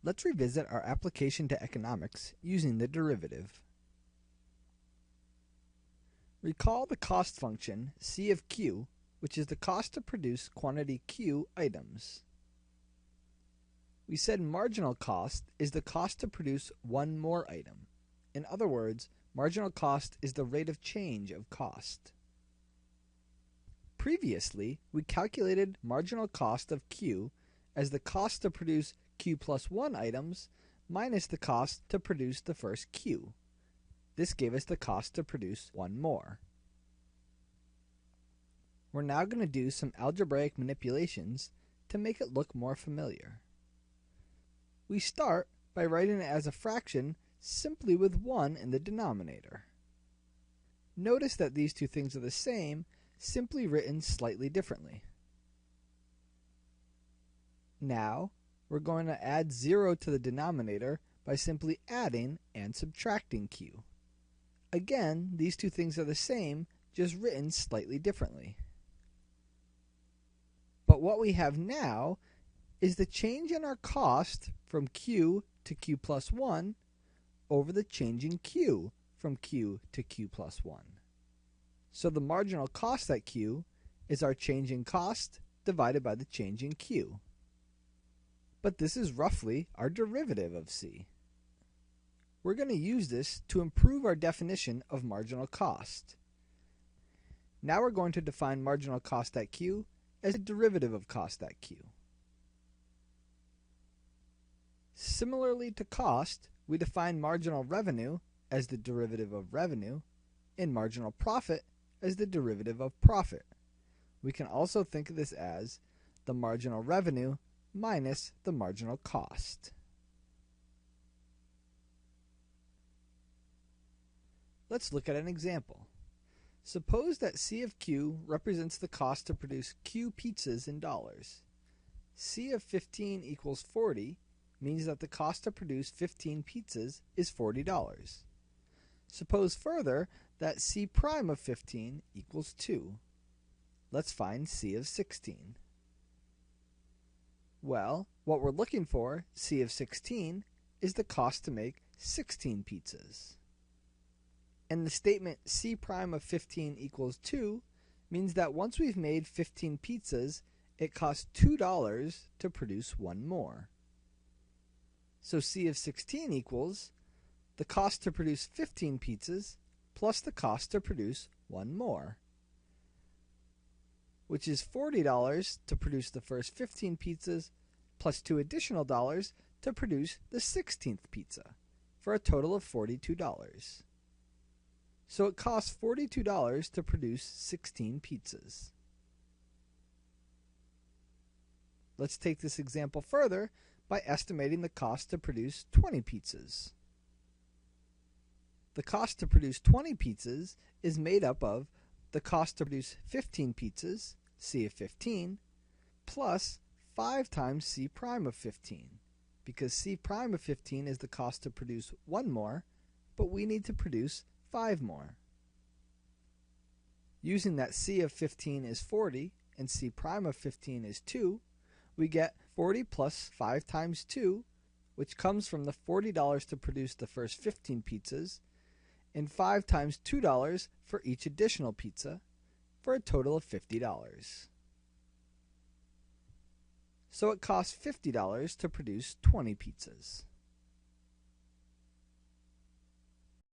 Let's revisit our application to economics using the derivative. Recall the cost function C of Q, which is the cost to produce quantity Q items. We said marginal cost is the cost to produce one more item. In other words, marginal cost is the rate of change of cost. Previously, we calculated marginal cost of Q as the cost to produce Q plus 1 items minus the cost to produce the first Q. This gave us the cost to produce one more. We're now going to do some algebraic manipulations to make it look more familiar. We start by writing it as a fraction simply with 1 in the denominator. Notice that these two things are the same, simply written slightly differently. Now, we're going to add 0 to the denominator by simply adding and subtracting Q. Again, these two things are the same, just written slightly differently. But what we have now is the change in our cost from Q to Q plus 1 over the change in Q from Q to Q plus 1. So the marginal cost at Q is our change in cost divided by the change in Q. But this is roughly our derivative of C. We're going to use this to improve our definition of marginal cost. Now we're going to define marginal cost at Q as a derivative of cost at Q. Similarly to cost, we define marginal revenue as the derivative of revenue and marginal profit as the derivative of profit. We can also think of this as the marginal revenue minus the marginal cost. Let's look at an example. Suppose that C of Q represents the cost to produce Q pizzas in dollars. C of 15 equals 40 means that the cost to produce 15 pizzas is $40. Suppose further that C prime of 15 equals 2. Let's find C of 16. Well, what we're looking for, C of 16, is the cost to make 16 pizzas. And the statement C prime of 15 equals 2 means that once we've made 15 pizzas, it costs $2 to produce one more. So C of 16 equals the cost to produce 15 pizzas plus the cost to produce one more, which is $40 to produce the first 15 pizzas plus $2 additional to produce the 16th pizza, for a total of $42. So it costs $42 to produce 16 pizzas. Let's take this example further by estimating the cost to produce 20 pizzas. The cost to produce 20 pizzas is made up of the cost to produce 15 pizzas, C of 15, plus 5 times C prime of 15, because C prime of 15 is the cost to produce one more, but we need to produce 5 more. Using that C of 15 is 40 and C prime of 15 is 2, we get 40 plus 5 times 2, which comes from the $40 to produce the first 15 pizzas, and 5 times $2 for each additional pizza, for a total of $50. So it costs $50 to produce 20 pizzas.